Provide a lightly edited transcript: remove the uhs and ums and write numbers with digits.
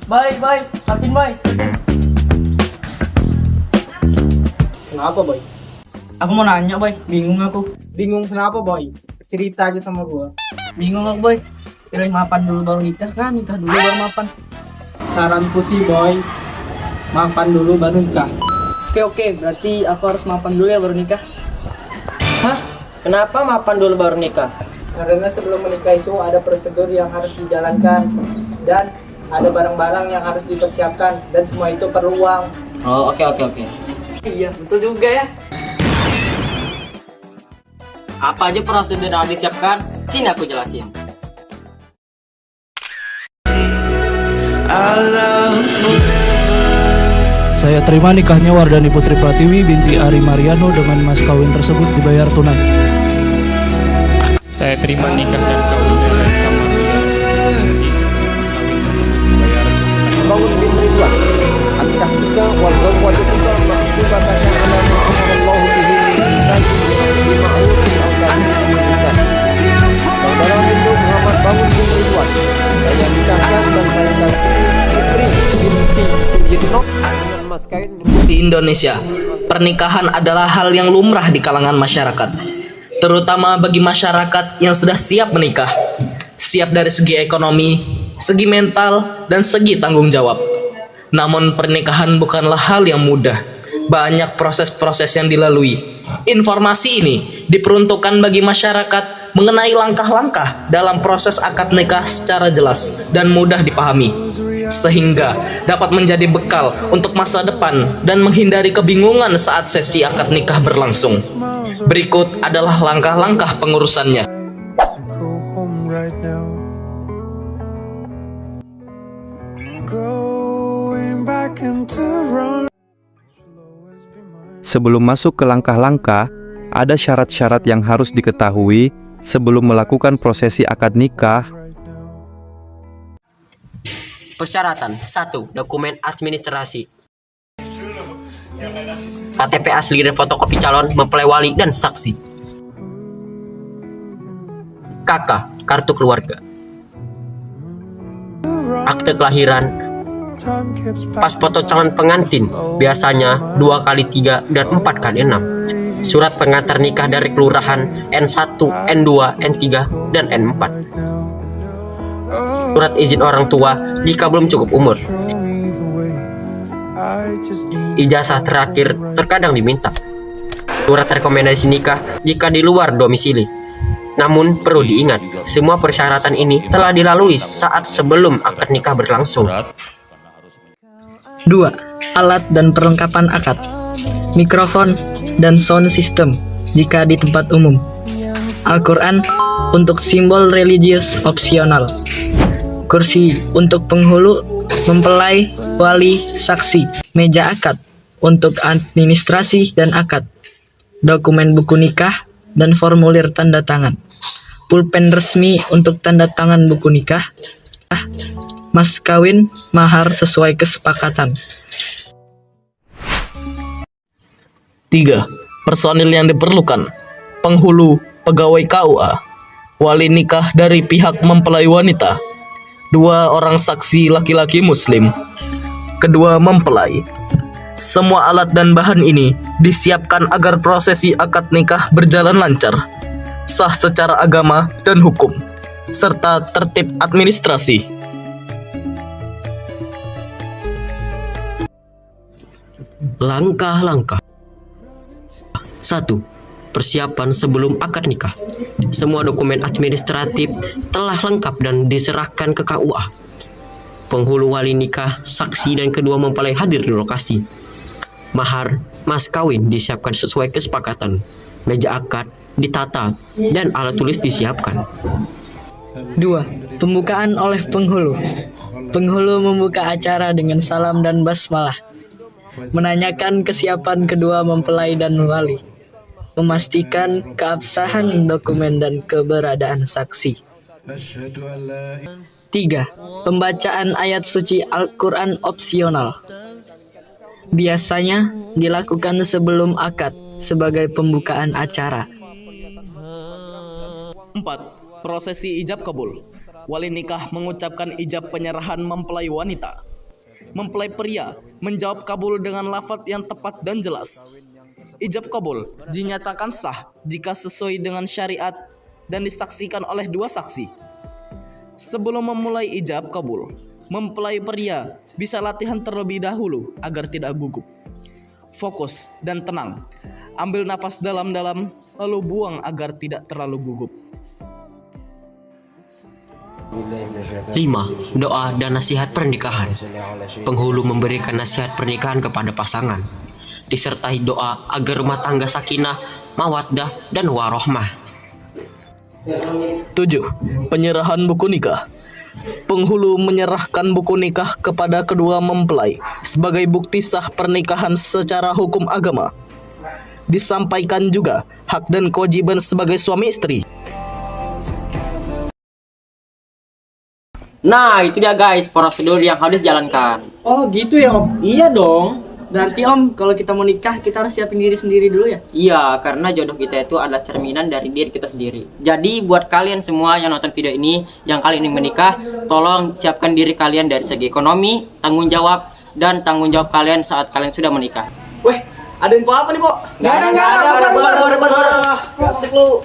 Baik, Satin baik. Kenapa, Boy? Aku mau nanya, Boy. Bingung aku. Bingung kenapa, Boy? Cerita aja sama gua. Bingung aku, Boy. Pilih mapan dulu baru nikah kan? Nikah dulu baru mapan. Saranku sih, Boy, mapan dulu baru nikah. Oke. Berarti aku harus mapan dulu ya baru nikah. Hah? Kenapa mapan dulu baru nikah? Karena sebelum menikah itu ada prosedur yang harus dijalankan dan ada barang-barang yang harus dipersiapkan dan semua itu perlu uang. Oh, oke. Iya, betul juga ya. Apa aja prosedur yang harus disiapkan? Sini aku jelasin. Saya terima nikahnya Wardani Putri Pratiwi binti Ari Mariano dengan mas kawin tersebut dibayar tunai. Saya terima nikah dan kawin dengan Rizka Maria. Mas kawin tersebut dibayar tunai. Bangun bin Ridwan. Akikah kita wal zawwaju kita maktubatan yang ala ma'amallahu bihi di ma'rufin aw ta'rifin. Saudara Hindu Muhammad Bangun bin Ridwan. Saya nikahkan dan saya kasih Putri binti Sujitno dengan mas kawin. Di Indonesia, pernikahan adalah hal yang lumrah di kalangan masyarakat, terutama bagi masyarakat yang sudah siap menikah, siap dari segi ekonomi, segi mental, dan segi tanggung jawab. Namun pernikahan bukanlah hal yang mudah. Banyak proses-proses yang dilalui. Informasi ini diperuntukkan bagi masyarakat mengenai langkah-langkah dalam proses akad nikah secara jelas dan mudah dipahami, sehingga dapat menjadi bekal untuk masa depan dan menghindari kebingungan saat sesi akad nikah berlangsung. Berikut adalah langkah-langkah pengurusannya. Sebelum masuk ke langkah-langkah, ada syarat-syarat yang harus diketahui sebelum melakukan prosesi akad nikah. Persyaratan 1. Dokumen administrasi. KTP asli dan fotokopi calon, mempelai wali dan saksi. KK, kartu keluarga. Akte kelahiran. Pas foto calon pengantin, biasanya 2x3 dan 4x6. Surat pengantar nikah dari kelurahan N1, N2, N3, dan N4. Surat izin orang tua jika belum cukup umur. Ijazah terakhir terkadang diminta. Surat rekomendasi nikah jika di luar domisili. Namun perlu diingat, semua persyaratan ini telah dilalui saat sebelum akad nikah berlangsung. 2. Alat dan perlengkapan akad. Mikrofon dan sound system jika di tempat umum. Al-Quran untuk simbol religius opsional. Kursi untuk penghulu, mempelai, wali, saksi. Meja akad untuk administrasi dan akad. Dokumen buku nikah dan formulir tanda tangan. Pulpen resmi untuk tanda tangan buku nikah. Mas kawin, mahar sesuai kesepakatan. 3. Personil yang diperlukan: penghulu, pegawai KUA, wali nikah dari pihak mempelai wanita, 2 orang saksi laki-laki muslim, kedua mempelai. Semua alat dan bahan ini disiapkan agar prosesi akad nikah berjalan lancar, sah secara agama dan hukum, serta tertib administrasi. Langkah-langkah. 1. Persiapan sebelum akad nikah. Semua dokumen administratif telah lengkap dan diserahkan ke KUA. Penghulu wali nikah, saksi dan kedua mempelai hadir di lokasi. Mahar, mas kawin disiapkan sesuai kesepakatan. Meja akad ditata dan alat tulis disiapkan. 2. Pembukaan oleh penghulu. Penghulu membuka acara dengan salam dan basmalah. Menanyakan kesiapan kedua mempelai dan wali. Memastikan keabsahan dokumen dan keberadaan saksi. 3. Pembacaan ayat suci Al-Quran opsional. Biasanya dilakukan sebelum akad sebagai pembukaan acara. 4. Prosesi ijab kabul. Wali nikah mengucapkan ijab penyerahan mempelai wanita. mempelai pria menjawab kabul dengan lafaz yang tepat dan jelas. Ijab kabul dinyatakan sah jika sesuai dengan syariat dan disaksikan oleh 2 saksi. Sebelum memulai ijab kabul, mempelai pria bisa latihan terlebih dahulu agar tidak gugup. Fokus dan tenang. Ambil nafas dalam-dalam lalu buang agar tidak terlalu gugup. 5. Doa dan nasihat pernikahan. Penghulu memberikan nasihat pernikahan kepada pasangan, disertai doa agar rumah tangga sakinah, mawaddah, dan warohmah. 7. Penyerahan buku nikah. Penghulu menyerahkan buku nikah kepada kedua mempelai sebagai bukti sah pernikahan secara hukum agama. Disampaikan juga hak dan kewajiban sebagai suami istri. Nah, itu dia guys, prosedur yang harus dijalankan. Oh gitu ya Om? Iya dong. Berarti Om, kalau kita mau nikah, kita harus siapin diri sendiri dulu ya? Iya, karena jodoh kita itu adalah cerminan dari diri kita sendiri. Jadi buat kalian semua yang nonton video ini, yang kali ini menikah, tolong siapkan diri kalian dari segi ekonomi, tanggung jawab, dan tanggung jawab kalian saat kalian sudah menikah. Weh, ada info apa nih, Po? Nggak ada. Asik lu.